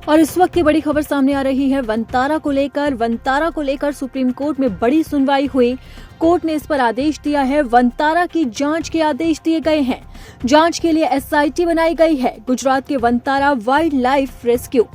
और इस वक्त की बड़ी खबर सामने आ रही है वनतारा को लेकर सुप्रीम कोर्ट में बड़ी सुनवाई हुई। कोर्ट ने इस पर आदेश दिया है। वनतारा की जांच के आदेश दिए गए हैं। जांच के लिए एसआईटी बनाई गई है। गुजरात के वनतारा वाइल्ड लाइफ रेस्क्यू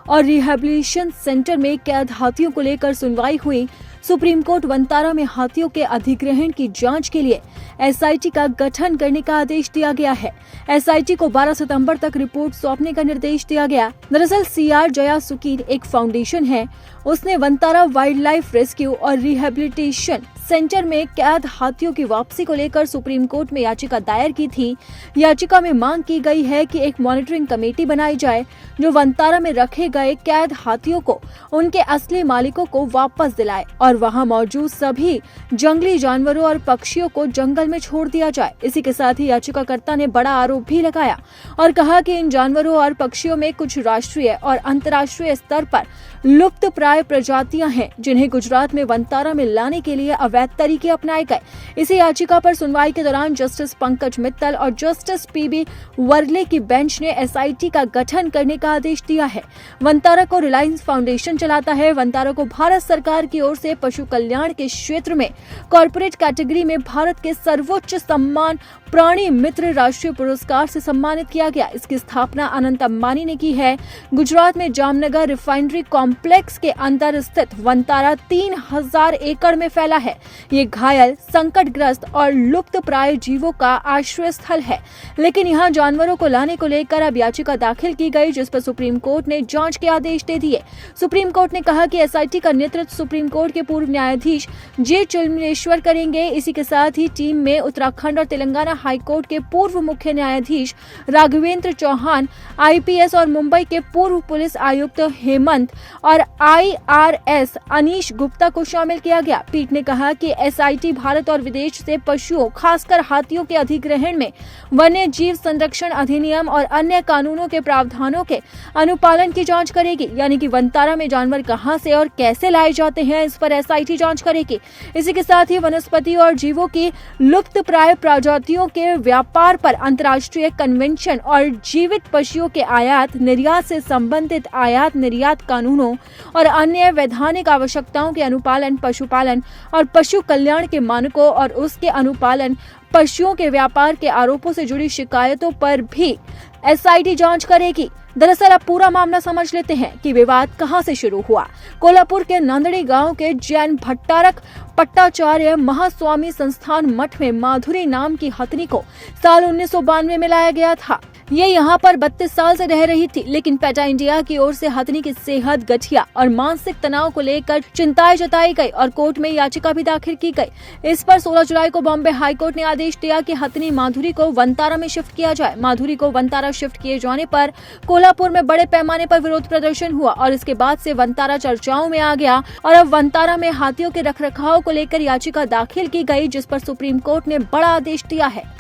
और रिहेबिलिटेशन सेंटर में कैद हाथियों को लेकर सुनवाई हुई। सुप्रीम कोर्ट वनतारा में हाथियों के अधिग्रहण की जांच के लिए एसआईटी का गठन करने का आदेश दिया गया है। एसआईटी को 12 सितंबर तक रिपोर्ट सौंपने का निर्देश दिया गया। दरअसल सीआर जया सुकीर एक फाउंडेशन है। उसने वनतारा वाइल्ड लाइफ रेस्क्यू और रिहेबिलिटेशन सेंटर में कैद हाथियों की वापसी को लेकर सुप्रीम कोर्ट में याचिका दायर की थी। याचिका में मांग की गई है कि एक मॉनिटरिंग कमेटी बनाई जाए जो वनतारा में रखे गए कैद हाथियों को उनके असली मालिकों को वापस दिलाए और वहां मौजूद सभी जंगली जानवरों और पक्षियों को जंगल में छोड़ दिया जाए। इसी के साथ ही याचिकाकर्ता ने बड़ा आरोप भी लगाया और कहा कि इन जानवरों और पक्षियों में कुछ राष्ट्रीय और अंतर्राष्ट्रीय स्तर पर लुप्त प्राय प्रजातियां हैं जिन्हें गुजरात में वनतारा में लाने के लिए अवैध तरीके अपनाए गए। इसी याचिका पर सुनवाई के दौरान जस्टिस पंकज मित्तल और जस्टिस पीबी वर्ले की बेंच ने एसआईटी का गठन करने का आदेश दिया है। वनतारा को रिलायंस फाउंडेशन चलाता है। वनतारा को भारत सरकार की ओर से पशु कल्याण के क्षेत्र में कॉर्पोरेट कैटेगरी में भारत के सर्वोच्च सम्मान प्राणी मित्र राष्ट्रीय पुरस्कार से सम्मानित किया गया। इसकी स्थापना अनंत अंबानी ने की है। गुजरात में जामनगर रिफाइनरी कॉम्प्लेक्स के अंदर स्थित वनतारा 3000 एकड़ में फैला है। ये घायल, संकटग्रस्त और लुप्त प्राय जीवों का आश्रय स्थल है। लेकिन यहाँ जानवरों को लाने को लेकर अब याचिका दाखिल की गई, जिस पर सुप्रीम कोर्ट ने जांच के आदेश दे दिए। सुप्रीम कोर्ट ने कहा कि एसआईटी का नेतृत्व सुप्रीम कोर्ट के पूर्व न्यायाधीश जे चिलमलेश्वर करेंगे। इसी के साथ ही टीम में उत्तराखंड और तेलंगाना हाईकोर्ट के पूर्व मुख्य न्यायाधीश राघवेंद्र चौहान, आईपीएस और मुंबई के पूर्व पुलिस आयुक्त हेमंत और आईआरएस अनीश गुप्ता को शामिल किया गया। पीठ ने कहा कि एसआईटी भारत और विदेश से पशुओं, खासकर हाथियों के अधिग्रहण में वन्य जीव संरक्षण अधिनियम और अन्य कानूनों के प्रावधानों के अनुपालन की जांच करेगी। यानी कि वनतारा में जानवर कहां से और कैसे लाए जाते हैं, इस पर एसआईटी जांच करेगी। इसी के साथ ही वनस्पति और जीवों की लुप्त प्राय प्रजातियों के व्यापार पर अंतर्राष्ट्रीय कन्वेंशन और जीवित पशुओं के आयात निर्यात से संबंधित आयात निर्यात कानूनों और अन्य वैधानिक आवश्यकताओं के अनुपालन, पशुपालन और पशु कल्याण के मानकों और उसके अनुपालन, पशुओं के व्यापार के आरोपों से जुड़ी शिकायतों पर भी एसआईटी जांच करेगी। दरअसल अब पूरा मामला समझ लेते हैं कि विवाद कहां से शुरू हुआ। कोल्हापुर के नंदड़ी गांव के जैन भट्टारक पट्टाचार्य महास्वामी संस्थान मठ में माधुरी नाम की हथनी को साल 1992 में लाया गया था। ये यहाँ पर 32 साल से रह रही थी, लेकिन पेटा इंडिया की ओर से हथनी की सेहत, गठिया और मानसिक तनाव को लेकर चिंताएं जताई गई और कोर्ट में याचिका भी दाखिल की गई। इस पर 16 जुलाई को बॉम्बे हाईकोर्ट ने आदेश दिया कि हथनी माधुरी को वनतारा में शिफ्ट किया जाए। माधुरी को वनतारा शिफ्ट किए जाने पर कोल्हापुर में बड़े पैमाने पर विरोध प्रदर्शन हुआ और इसके बाद से वनतारा चर्चाओं में आ गया और अब वनतारा में हाथियों के रखरखाव को लेकर याचिका दाखिल की गई, जिस पर सुप्रीम कोर्ट ने बड़ा आदेश दिया है।